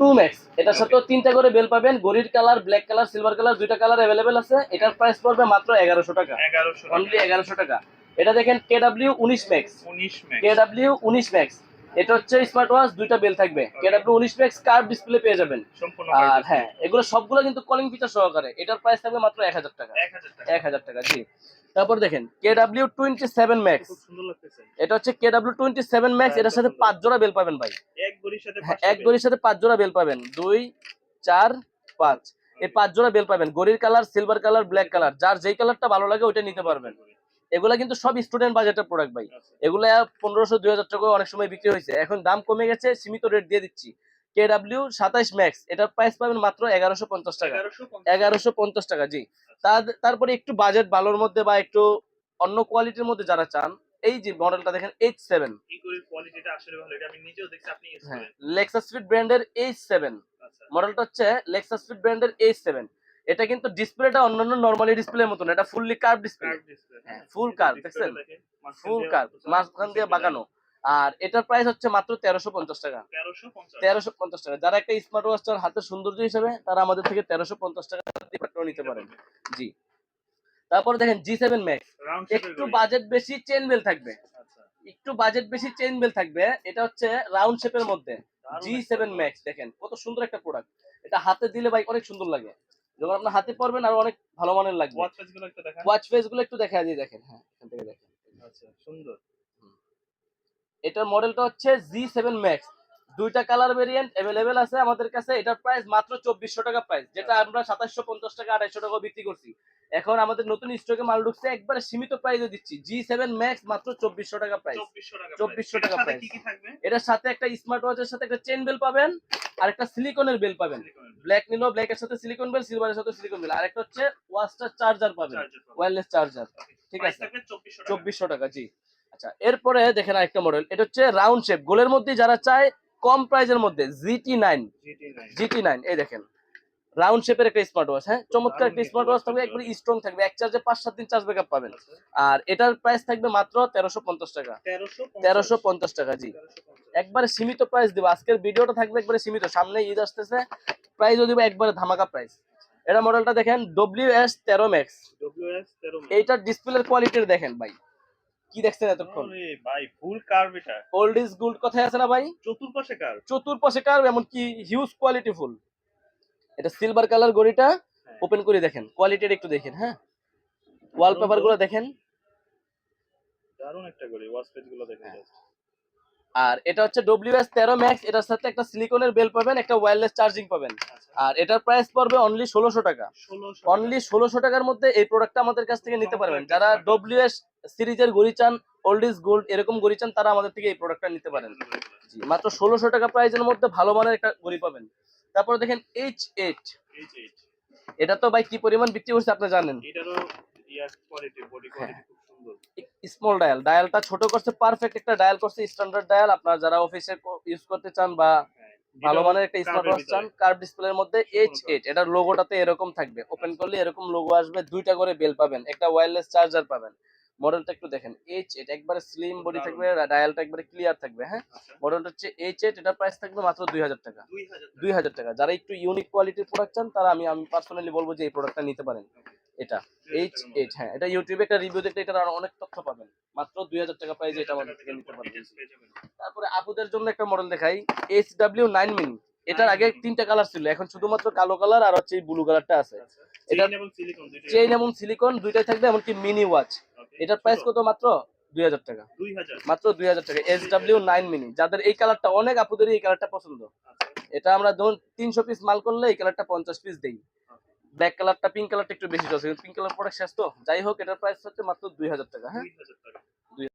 2 max, এটার সাথে তিনটা করে বেল পাবেন, গরির colour, black colour, silver colour, দুইটা কালার अवेलेबल আছে। এটার প্রাইস পড়বে মাত্র 1100 টাকা, 1100 অনলি 1100 টাকা। এটা দেখেন কেডব্লিউ 19 ম্যাক্স, 19 ম্যাক্স, কেডব্লিউ 19 ম্যাক্স। এটা হচ্ছে স্মার্ট ওয়াচ, দুইটা বেল থাকবে। কেডব্লিউ 19 ম্যাক্স কার্ভ ডিসপ্লে পেয়ে যাবেন সম্পূর্ণ আর হ্যাঁ এগুলো সবগুলো কিন্তু কলিং ফিচার সহকারে। এটার প্রাইস থাকবে মাত্র 1000 টাকা, 1000 টাকা জি। তারপর দেখেন কেডব্লিউ 27 ম্যাক্স, খুব সুন্দর লাগতেছে। এটা হচ্ছে কেডব্লিউ 27 ম্যাক্স। এটার সাথে 5 জোড়া বেল পাবেন ভাই, এক গড়ির সাথে এক গড়ির সাথে 5 জোড়া বেল পাবেন, 2 4 5, এই 5 জোড়া বেল পাবেন। গড়ির colour, silver colour, black colour, যার যেই কালারটা ভালো লাগে ওইটা নিতে পারবেন। এগুলা কিন্তু সব স্টুডেন্ট বাজেটের প্রোডাক্ট ভাই। এগুলা 1500 2000 টাকা অনেক সময় বিক্রি হয়েছে, এখন দাম কমে গেছে, সীমিত রেট দিয়ে দিচ্ছি। কেডব্লিউ 27 ম্যাক্স, এটার প্রাইস পাবেন মাত্র 1150 টাকা, 1150 টাকা জি। তারপরে একটু বাজেট ভালোর মধ্যে বা একটু অন্য কোয়ালিটির মধ্যে যারা চান, এই যে মডেলটা দেখেন H7, ইকুয়াল কোয়ালিটিটা আসলে ভালো, এটা আমি নিজেও দেখছি, আপনি ইউজ করেন। লেক্সাস ফিট ব্র্যান্ডের H7 মডেলটা হচ্ছে লেক্সাস ফিট ব্র্যান্ডের H7। এটা কিন্তু ডিসপ্লেটা অন্যান্য নরমালি ডিসপ্লের মতন, এটা ফুললি কার্ভ ডিসপ্লে, হ্যাঁ ফুল কার্ভ, দেখছেন ফুল কার্ভ, মাঝখান দিয়ে বাঁকানো। আর এটার প্রাইস হচ্ছে মাত্র 1350 টাকা, 1350 টাকা। যারা একটা স্মার্ট ওয়াচটার হাতে সৌন্দর্য হিসেবে, তারা আমাদের থেকে 1350 টাকা দিয়ে নিতে পারেন জি। তারপর দেখেন G7 ম্যাক্স, একটু বাজেট বেশি, চেন বেল থাকবে, একটু বাজেট বেশি, চেন বেল থাকবে। এটা হচ্ছে রাউন্ড শেপের মধ্যে G7 ম্যাক্স। দেখেন কত সুন্দর একটা প্রোডাক্ট, এটা হাতে দিলে ভাই অনেক সুন্দর লাগে, যখন আপনার হাতে পরবেন আর অনেক ভালো মানের লাগবে। ওয়াচ ফেসগুলো একটু দেখান, ওয়াচ ফেস গুলো একটু দেখা দিয়ে দেখেন, হ্যাঁ এখান থেকে দেখেন। আচ্ছা সুন্দর। এটার মডেলটা হচ্ছে G7 ম্যাক্স, দুইটা কালার ভেরিয়েন্ট अवेलेबल আছে আমাদের কাছে। এটার প্রাইস মাত্র 2400 টাকা প্রাইস, যেটা আমরা 2750 টাকা 2800 টাকা বিক্রি করছি। এখন আমাদের নতুন স্টকে মাল ঢুকছে, একবারে সীমিত প্রাইসে দিচ্ছি। G7 ম্যাক্স মাত্র 2400 টাকা প্রাইস, 2400 টাকা প্রাইস। কি কি থাকবে? এটার সাথে একটা স্মার্ট ওয়াচের সাথে একটা চেন বেল পাবেন, আর একটা সিলিকনের বেল পাবেন। ব্ল্যাক নিলো ব্ল্যাকের সাথে সিলিকন বেল, সিলভারের সাথে সিলিকন বেল, আর একটা হচ্ছে ওয়াচটার চার্জার পাবেন, ওয়্যারলেস চার্জার। ঠিক আছে, 2400 টাকা জি। আচ্ছা, এরপরে দেখেন আরেকটা মডেল, এটা হচ্ছে রাউন্ড শেপ, গোলের মধ্যে যারা চায় কম প্রাইসের মধ্যে GT9, GT9 এই দেখেন রাউন্ড শেপের একটা স্মার্ট ওয়াচ, হ্যাঁ চমৎকার একটা স্মার্ট ওয়াচ থাকবে, একবারে স্ট্রং থাকবে, এক চার্জে 5-7 দিন চার্জ ব্যাকআপ পাবেন। আর এটার প্রাইস থাকবে মাত্র 1350 টাকা, 1350 টাকা জি। একবারে সীমিত প্রাইস দিব, আজকের ভিডিওটা থাকবে একবারে সীমিত, সামনে ঈদ আসতেছে, প্রাইসও দিব একবারে ধামাকা প্রাইস। এটা মডেলটা দেখেন WS13 ম্যাক্স, এইটার ডিসপ্লের কোয়ালিটি দেখেন ভাই, কি দেখছেন এতক্ষণ ভাই? ফুল কার্ভ, এটা ওল্ড ইজ গোল্ড কথাই আছে না ভাই, চতুর্পাশে কার্ভ, চতুর্পাশে কার্ভ, এমন কি হিউজ কোয়ালিটি ফুল। এটা সিলভার কালার গড়িটা, ওপেন করে দেখেন কোয়ালিটিটা একটু দেখেন, হ্যাঁ ওয়ালপেপার গুলো দেখেন, দারুণ একটা গড়ি, ওয়াচ পেজগুলো দেখেন। আর এটা হচ্ছে WS13 ম্যাক্স, এটার সাথে একটা সিলিকনের বেল পাবেন, একটা ওয়্যারলেস চার্জিং পাবেন। আর এটার প্রাইস পড়বে অনলি 1600 টাকা, অনলি 1600 টাকার মধ্যে এই প্রোডাক্টটা আমাদের কাছ থেকে নিতে পারবেন। যারা WS সিরিজের গড়ি চান, ওল্ড ইজ গোল্ড এরকম গড়ি চান, তারা আমাদের থেকে এই প্রোডাক্টটা নিতে পারেন জি। মাত্র 1600 টাকা প্রাইসের মধ্যে ভালো মানের একটা গড়ি পাবেন। তারপরে দেখেন H8, এটা তো ভাই কি পরিমাণ বিক্রি করছে আপনি জানেন। এটারও ইয়ার কোয়ালিটি, বডি কোয়ালিটি খুব সুন্দর। স্মল ডায়াল, ডায়ালটা ছোট করছে, পারফেক্ট একটা ডায়াল করছে, স্ট্যান্ডার্ড ডায়াল। আপনারা যারা অফিসে ইউজ করতে চান বা ভালো মানের একটা স্মার্ট ওয়াচ চান, কার্ভ ডিসপ্লের মধ্যে H8, এটার লোগোটাতে এরকম থাকবে, ওপেন করলে এরকম লোগো আসবে, দুইটা করে বেল পাবেন, একটা ওয়্যারলেস চার্জার পাবেন। মডেলটা একটু দেখেন H8, একবারে স্লিম বডি থাকবে, ডায়ালটা একবারে ক্লিয়ার থাকবে, হ্যাঁ মডেলটা হচ্ছে H8, এটার প্রাইস থাকবে মাত্র 2000 টাকা, 2000 টাকা। যারা একটু ইউনিক কোয়ালিটির প্রোডাক্ট চান, তারা আমি পার্সোনালি বলবো যে এই প্রোডাক্টটা নিতে পারেন। এটা H8, হ্যাঁ এটা ইউটিউবে একটা রিভিউ দেখলে এটার আরো অনেক তথ্য পাবেন, মাত্র 2000 টাকা প্রাইসে এটা আমাদের থেকে নিতে পারবেন। তারপরে আপুদের জন্য একটা মডেল দেখাই, HW9 মিনি। এটার আগে 3টা কালার ছিল, এখন শুধুমাত্র কালো কালার আর হচ্ছে এই ব্লু কালারটা আছে। এটা চেইন এবং সিলিকন দুইটাই থাকবে, এমনকি মিনি ওয়াচ। এটার প্রাইস কত? মাত্র 2000 টাকা, মাত্র 2000 টাকা HW9 মিনি। যাদের এই কালারটা, অনেক আপুদের এই কালারটা পছন্দ, এটা আমরা ধরুন 300 পিস মাল করলে এই কালারটা 50 পিস দেই। ব্ল্যাক কালারটা, পিঙ্ক কালারটা একটু বেশি চলছে, পিঙ্ক কালার প্রোডাক্ট শেষ তো, যাই হোক এটার প্রাইস হচ্ছে মাত্র 2000 টাকা, হ্যাঁ